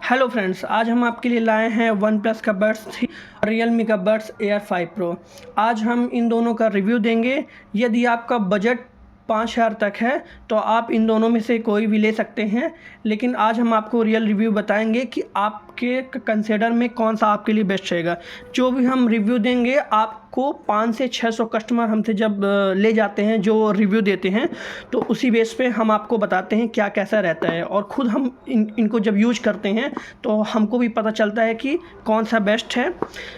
Hello friends, आज हम आपके लिए लाए हैं वन प्लस का बड्स 3 और रियलमी का बड्स एयर 5 प्रो। आज हम इन दोनों का रिव्यू देंगे। यदि आपका बजट 5,000 तक है तो आप इन दोनों में से कोई भी ले सकते हैं, लेकिन आज हम आपको रियल रिव्यू बताएंगे कि आपके कंसिडर में कौन सा आपके लिए बेस्ट रहेगा। जो भी हम रिव्यू देंगे, आपको 500 से 600 कस्टमर हमसे जब ले जाते हैं, जो रिव्यू देते हैं, तो उसी बेस पे हम आपको बताते हैं क्या कैसा रहता है। और ख़ुद हम इनको जब यूज करते हैं तो हमको भी पता चलता है कि कौन सा बेस्ट है।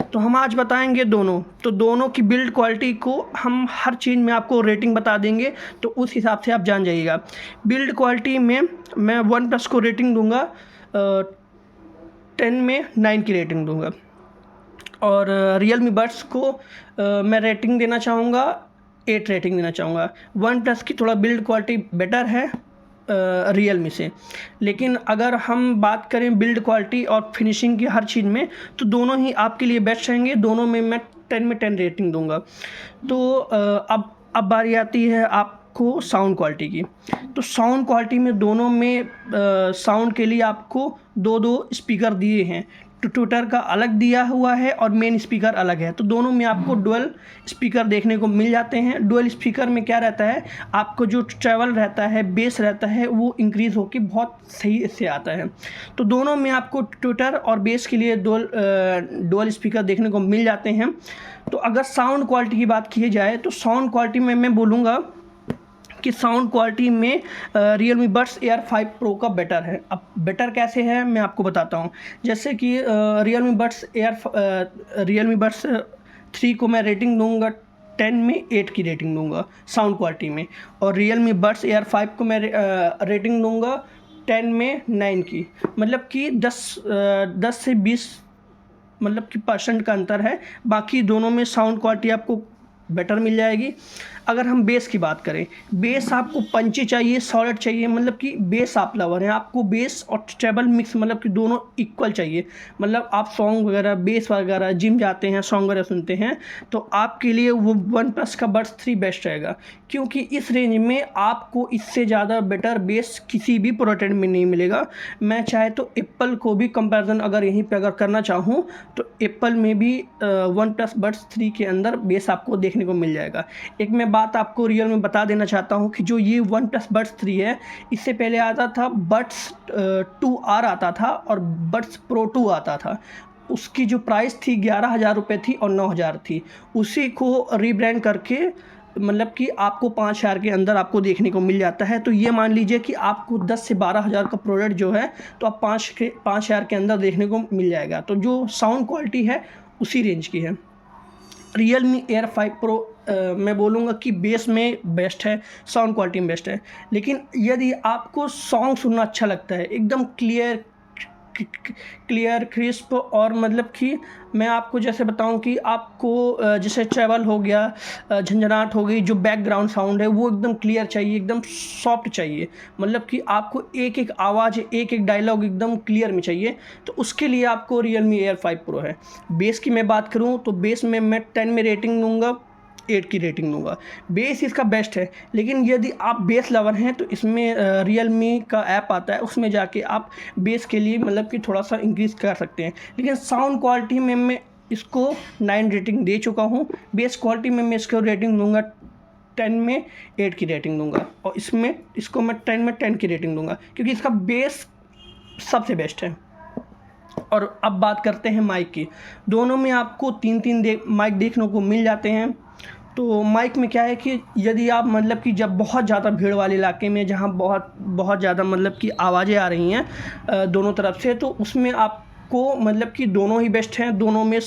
तो हम आज बताएंगे दोनों की बिल्ड क्वालिटी को हम हर चीज़ में आपको रेटिंग बता देंगे, तो उस हिसाब से आप जान जाइएगा। बिल्ड क्वालिटी में मैं वन प्लस को रेटिंग दूंगा 10 में 9 की रेटिंग दूंगा, और रियलमी बड्स को मैं रेटिंग देना चाहूँगा 8 रेटिंग देना चाहूँगा। वन प्लस की थोड़ा बिल्ड क्वालिटी बेटर है रियलमी से, लेकिन अगर हम बात करें बिल्ड क्वालिटी और फिनिशिंग की हर चीज़ में, तो दोनों ही आपके लिए बेस्ट रहेंगे। दोनों में मैं 10 में 10 रेटिंग दूंगा। तो अब बारी आती है आपको साउंड क्वालिटी की। तो साउंड क्वालिटी में दोनों में साउंड के लिए आपको दो स्पीकर दिए हैं। ट्विटर का अलग दिया हुआ है और मेन स्पीकर अलग है, तो दोनों में आपको डुअल स्पीकर देखने को मिल जाते हैं। डुअल स्पीकर में क्या रहता है, आपको जो ट्रैवल रहता है, बेस रहता है, वो इंक्रीज़ होकर बहुत सही से आता है। तो दोनों में आपको ट्विटर और बेस के लिए डुअल स्पीकर देखने को मिल जाते हैं। तो अगर साउंड क्वालिटी की बात की जाए, तो साउंड क्वालिटी में मैं बोलूँगा कि साउंड क्वालिटी में रियलमी बड्स एयर 5 प्रो का बेटर है। अब बेटर कैसे है मैं आपको बताता हूँ। जैसे कि रियलमी बड्स 3 को मैं रेटिंग दूंगा 10 में 8 की रेटिंग दूंगा साउंड क्वालिटी में, और रियलमी बड्स एयर 5 को मैं रेटिंग दूंगा 10 में 9 की। मतलब कि 10 से 20 मतलब कि % का अंतर है। बाकी दोनों में साउंड क्वालिटी आपको बेटर मिल जाएगी। अगर हम बेस की बात करें, बेस आपको पंची चाहिए, सॉलिड चाहिए, मतलब कि बेस आप लवर हैं, आपको बेस और ट्रेबल मिक्स मतलब कि दोनों इक्वल चाहिए। मतलब आप सॉन्ग वगैरह, बेस वगैरह, जिम जाते हैं, सॉन्ग वगैरह सुनते हैं, तो आपके लिए वो वन प्लस का बड्स 3 बेस्ट रहेगा, क्योंकि इस रेंज में आपको इससे ज़्यादा बेटर बेस किसी भी प्रोडक्ट में नहीं मिलेगा। मैं चाहे तो एप्पल को भी कंपैरिजन अगर यहीं पे अगर करना चाहूँ, तो एप्पल में भी वन प्लस बड्स 3 के अंदर बेस आपको देखने को मिल जाएगा। एक मैं बात आपको रियल में बता देना चाहता हूँ कि जो ये वन प्लस बड्स 3 है, इससे पहले आता था बड्स 2R आता था और बड्स प्रो 2 आता था। उसकी जो प्राइस थी 11,000 रुपये थी और 9,000 थी। उसी को रीब्रांड करके मतलब कि आपको 5,000 के अंदर आपको देखने को मिल जाता है। तो ये मान लीजिए कि आपको 10 से 12,000 का प्रोडक्ट जो है, तो आप 5,000 के अंदर देखने को मिल जाएगा। तो जो साउंड क्वालिटी है उसी रेंज की है। रियलमी एयर 5 प्रो मैं बोलूँगा कि बेस में बेस्ट है, साउंड क्वालिटी में बेस्ट है। लेकिन यदि आपको सॉन्ग सुनना अच्छा लगता है, एकदम क्लियर क्रिस्प, और मतलब कि मैं आपको जैसे बताऊं कि आपको जैसे ट्रैवल हो गया, झंझनाहट हो गई, जो बैकग्राउंड साउंड है वो एकदम क्लियर चाहिए, एकदम सॉफ्ट चाहिए। मतलब कि आपको एक एक आवाज़, एक एक डायलॉग एकदम क्लियर में चाहिए, तो उसके लिए आपको रियलमी एयर 5 प्रो है। बेस की मैं बात करूं तो बेस में मैं 10 में रेटिंग दूंगा, 8 की रेटिंग दूंगा। बेस इसका बेस्ट है, लेकिन यदि आप बेस लवर हैं तो इसमें रियलमी का ऐप आता है, उसमें जाके आप बेस के लिए मतलब कि थोड़ा सा इंक्रीज़ कर सकते हैं। लेकिन साउंड क्वालिटी में मैं इसको 9 रेटिंग दे चुका हूँ। बेस क्वालिटी में मैं इसको रेटिंग दूंगा 10 में 8 की रेटिंग दूंगा, और इसको मैं 10 में 10 की रेटिंग दूंगा, क्योंकि इसका बेस सबसे बेस्ट है। और अब बात करते हैं माइक की। दोनों में आपको 3 माइक देखने को मिल जाते हैं। तो माइक में क्या है कि यदि आप मतलब कि जब बहुत ज़्यादा भीड़ वाले इलाके में, जहाँ बहुत ज़्यादा मतलब कि आवाज़ें आ रही हैं दोनों तरफ से, तो उसमें आपको मतलब कि दोनों ही बेस्ट हैं। दोनों में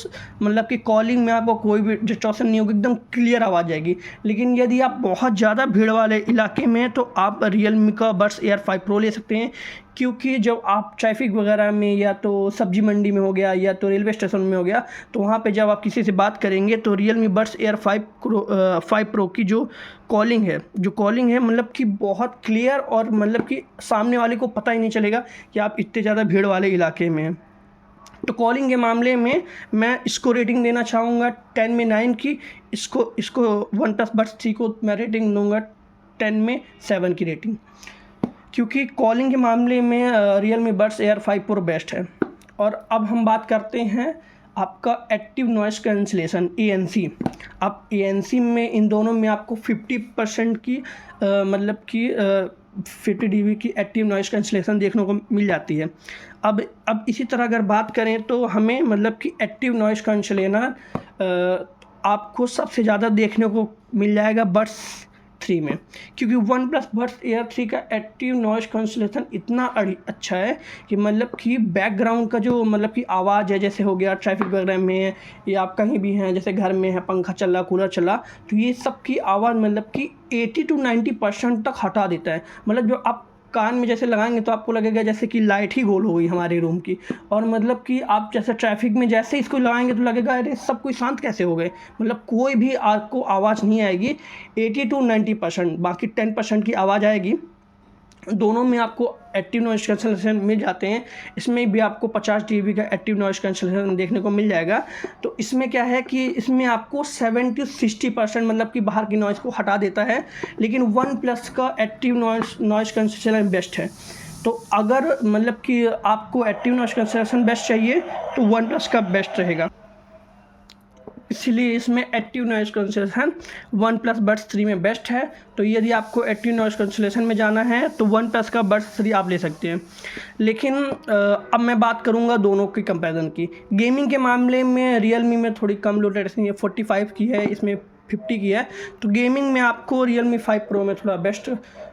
मतलब कि कॉलिंग में आपको कोई भी डिस्टॉर्शन नहीं होगी, एकदम क्लियर आवाज़ आएगी। लेकिन यदि आप बहुत ज़्यादा भीड़ वाले इलाके में हैं, तो आप रियलमी का बड्स एयर 5 प्रो ले सकते हैं, क्योंकि जब आप ट्रैफिक वगैरह में, या तो सब्जी मंडी में हो गया, या तो रेलवे स्टेशन में हो गया, तो वहाँ पे जब आप किसी से बात करेंगे, तो रियलमी बड्स एयर 5 प्रो की जो कॉलिंग है मतलब कि बहुत क्लियर, और मतलब कि सामने वाले को पता ही नहीं चलेगा कि आप इतने ज़्यादा भीड़ वाले इलाके में हैं। तो कॉलिंग के मामले में मैं इसको रेटिंग देना चाहूँगा 10 में 9 की। इसको वन प्लस बड्स 3 को मैं रेटिंग दूँगा 10 में 7 की रेटिंग। क्योंकि कॉलिंग के मामले में Realme Buds Air 5 Pro best है। और अब हम बात करते हैं आपका एक्टिव नॉइस कैंसिलेशन ANC। अब ANC में इन दोनों में आपको 50% की मतलब कि 50 dB की एक्टिव नॉइस कैंसिलेशन देखने को मिल जाती है। अब इसी तरह अगर बात करें तो हमें मतलब कि एक्टिव नॉइस कैंसिलेशन आपको सबसे ज़्यादा देखने को मिल जाएगा बड्स 3 में, क्योंकि OnePlus Buds Air 3 का एक्टिव नॉइस कैंसिलेशन इतना अच्छा है कि मतलब कि बैकग्राउंड का जो मतलब कि आवाज़ है, जैसे हो गया ट्रैफिक वगैरह में या आप कहीं भी हैं, जैसे घर में है, पंखा चल रहा, कूलर चला, तो ये सब की आवाज़ मतलब कि 80 to 90% तक हटा देता है। मतलब जो आप कान में जैसे लगाएंगे तो आपको लगेगा जैसे कि लाइट ही गोल हो गई हमारे रूम की। और मतलब कि आप जैसे ट्रैफिक में जैसे इसको लगाएंगे तो लगेगा अरे सब कोई शांत कैसे हो गए, मतलब कोई भी आपको आवाज़ नहीं आएगी। 80 to 90%, बाकी 10% की आवाज़ आएगी। दोनों में आपको एक्टिव नॉइस कैंसिलेशन मिल जाते हैं। इसमें भी आपको 50 dB का एक्टिव नॉइस कैंसिलेशन देखने को मिल जाएगा। तो इसमें क्या है कि इसमें आपको 70 to 60% मतलब कि बाहर की नॉइस को हटा देता है, लेकिन OnePlus का एक्टिव नॉइस कैंसिलेशन बेस्ट है। तो अगर मतलब कि आपको एक्टिव नॉइस कैंसिलेशन बेस्ट चाहिए तो OnePlus का बेस्ट रहेगा, इसलिए इसमें active noise cancellation OnePlus Buds 3 में बेस्ट है। तो यदि आपको एक्टिव नॉइस कैंसिलेशन में जाना है तो OnePlus का Buds 3 आप ले सकते हैं। लेकिन अब मैं बात करूंगा दोनों की कंपैरिजन की। गेमिंग के मामले में Realme में थोड़ी कम लो लेटेंसी है, 45 की है, इसमें 50 की है। तो गेमिंग में आपको Realme 5 Pro में थोड़ा बेस्ट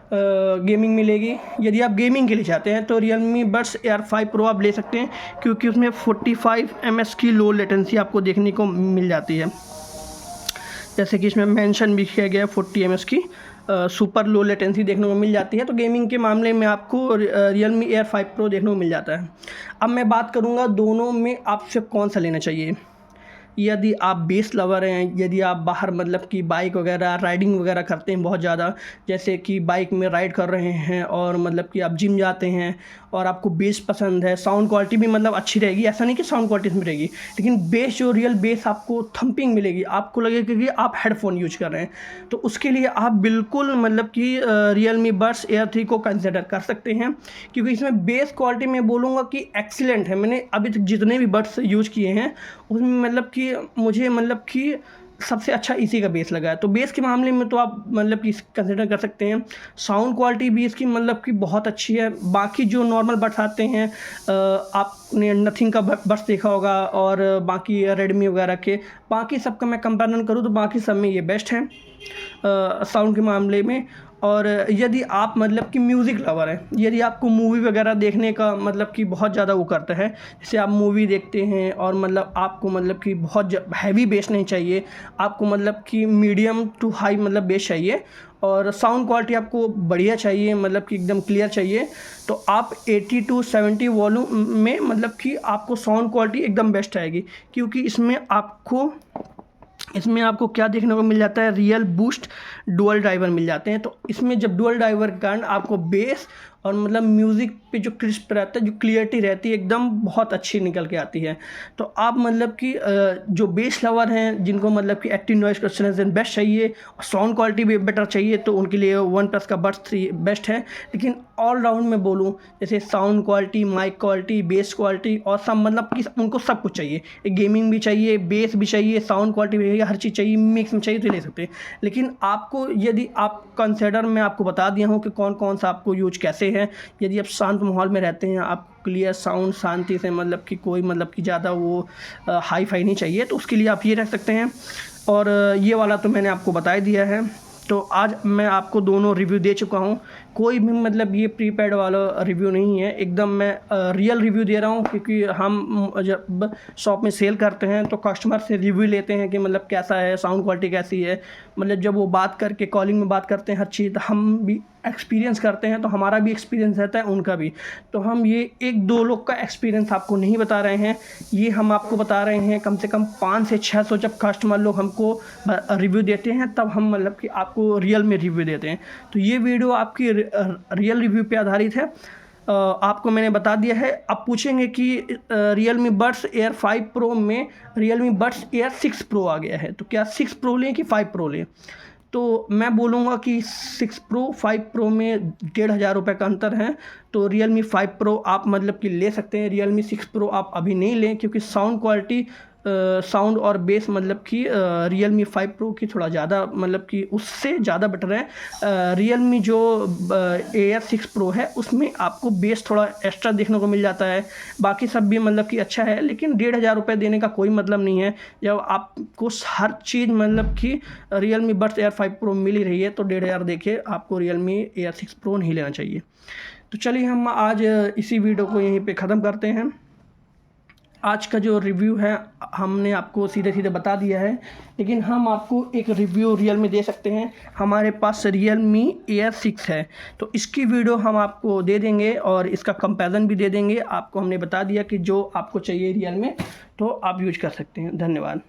गेमिंग मिलेगी। यदि आप गेमिंग के लिए चाहते हैं तो Realme Buds Air 5 Pro आप ले सकते हैं, क्योंकि उसमें 45 ms की लो लेटेंसी आपको देखने को मिल जाती है। जैसे कि इसमें मेंशन भी किया गया है 40 ms की सुपर लो लेटेंसी देखने को मिल जाती है। तो गेमिंग के मामले में आपको Realme Air 5 Pro देखने को मिल जाता है। अब मैं बात करूँगा दोनों में आपसे कौन सा लेना चाहिए। यदि आप बेस लवर हैं, यदि आप बाहर मतलब कि बाइक वगैरह राइडिंग वगैरह करते हैं बहुत ज़्यादा, जैसे कि बाइक में राइड कर रहे हैं और मतलब कि आप जिम जाते हैं और आपको बेस पसंद है, साउंड क्वालिटी भी मतलब अच्छी रहेगी, ऐसा नहीं कि साउंड क्वालिटी इसमें रहेगी, लेकिन बेस जो रियल बेस आपको थंपिंग मिलेगी, आपको लगेगा कि आप हेडफोन यूज कर रहे हैं, तो उसके लिए आप बिल्कुल मतलब कि Realme Buds Air 3 को कंसिडर कर सकते हैं, क्योंकि इसमें बेस क्वालिटी मैं बोलूँगा कि एक्सीलेंट है। मैंने अभी तक जितने भी बड्स यूज किए हैं उसमें मतलब कि मुझे मतलब कि सबसे अच्छा इसी का बेस लगा है। तो बेस के मामले में तो आप मतलब कि कंसिडर कर सकते हैं। साउंड क्वालिटी भी इसकी मतलब कि बहुत अच्छी है। बाकी जो नॉर्मल बड्स आते हैं, आपने नथिंग का बड्स देखा होगा और बाकी रेडमी वगैरह के, बाकी सबका मैं कंपेरिजन करूँ तो बाकी सब में ये बेस्ट है साउंड के मामले में। और यदि आप मतलब कि म्यूज़िक लवर हैं, यदि आपको मूवी वगैरह देखने का मतलब कि बहुत ज़्यादा वो करता है, जैसे आप मूवी देखते हैं और मतलब आपको मतलब कि बहुत हैवी बेस नहीं चाहिए, आपको मतलब कि मीडियम टू हाई मतलब बेस चाहिए और साउंड क्वालिटी आपको बढ़िया चाहिए, मतलब कि एकदम क्लियर चाहिए, तो आप 80 to 70 वॉल्यूम में मतलब कि आपको साउंड क्वालिटी एकदम बेस्ट आएगी। क्योंकि इसमें आपको क्या देखने को मिल जाता है, रियल बूस्ट डुअल ड्राइवर मिल जाते हैं। तो इसमें जब डुअल ड्राइवर के कारण आपको बेस और मतलब म्यूज़िक पे जो क्रिस्प रहता है, जो क्लियरिटी रहती है, एकदम बहुत अच्छी निकल के आती है। तो आप मतलब कि जो बेस लवर हैं, जिनको मतलब कि एक्टिव नॉइस कैंसिलेशन बेस्ट चाहिए और साउंड क्वालिटी भी बेटर चाहिए, तो उनके लिए OnePlus का Buds 3 बेस्ट है। लेकिन ऑल राउंड में बोलूँ, जैसे sound quality, mic quality, bass quality और सब मतलब कि उनको सब कुछ चाहिए, गेमिंग भी चाहिए, बेस भी चाहिए, साउंड क्वालिटी भी चाहिए, हर चीज़ चाहिए, मिक्स में चाहिए तो ले सकते हैं। लेकिन आपको यदि आप कंसिडर में आपको बता दिया हूँ कि कौन कौन सा आपको यूज कैसे है। यदि आप शांत माहौल में रहते हैं, आप क्लियर साउंड शांति से मतलब कि कोई मतलब कि ज़्यादा वो हाई फाई नहीं चाहिए, तो उसके लिए आप ये रख सकते हैं। और ये वाला तो मैंने आपको बता ही दिया है। तो आज मैं आपको दोनों रिव्यू दे चुका हूँ, कोई भी मतलब ये प्रीपेड वाला रिव्यू नहीं है, एकदम मैं रियल रिव्यू दे रहा हूँ। क्योंकि हम जब शॉप में सेल करते हैं तो कस्टमर से रिव्यू लेते हैं कि मतलब कैसा है, साउंड क्वालिटी कैसी है, मतलब जब वो बात करके कॉलिंग में बात करते हैं हर चीज़, हम भी एक्सपीरियंस करते हैं, तो हमारा भी एक्सपीरियंस रहता है, उनका भी। तो हम ये 1-2 लोग का एक्सपीरियंस आपको नहीं बता रहे हैं, ये हम आपको बता रहे हैं कम से कम 500 से 600 जब कस्टमर लोग हमको रिव्यू देते हैं तब हम मतलब कि आपको रियल में रिव्यू देते हैं। तो ये वीडियो आपकी रियल रिव्यू पे आधारित है। आपको मैंने बता दिया है। आप पूछेंगे कि Realme Buds Air 5 Pro में Realme Buds Air 6 Pro आ गया है, तो क्या 6 Pro लें कि 5 Pro लें? तो मैं बोलूँगा कि 6 प्रो 5 प्रो में 1,500 रुपये का अंतर है। तो Realme 5 प्रो आप मतलब कि ले सकते हैं, Realme 6 प्रो आप अभी नहीं लें, क्योंकि साउंड क्वालिटी साउंड और बेस मतलब कि Realme 5 प्रो की थोड़ा ज़्यादा मतलब कि उससे ज़्यादा बेटर है। Realme जो Air 6 प्रो है उसमें आपको बेस थोड़ा एक्स्ट्रा देखने को मिल जाता है, बाकी सब भी मतलब कि अच्छा है, लेकिन 1,500 रुपये देने का कोई मतलब नहीं है जब आपको हर चीज़ मतलब कि Realme Buds Air 5 प्रो मिल ही रही है। तो 1,500 देके आपको Realme Air 6 प्रो नहीं लेना चाहिए। तो चलिए हम आज इसी वीडियो को यहीं पे ख़त्म करते हैं। आज का जो रिव्यू है हमने आपको सीधे सीधे बता दिया है, लेकिन हम आपको एक रिव्यू Realme दे सकते हैं। हमारे पास Realme Air 6 है, तो इसकी वीडियो हम आपको दे देंगे और इसका कंपैरिजन भी दे देंगे। आपको हमने बता दिया कि जो आपको चाहिए Realme, तो आप यूज कर सकते हैं। धन्यवाद।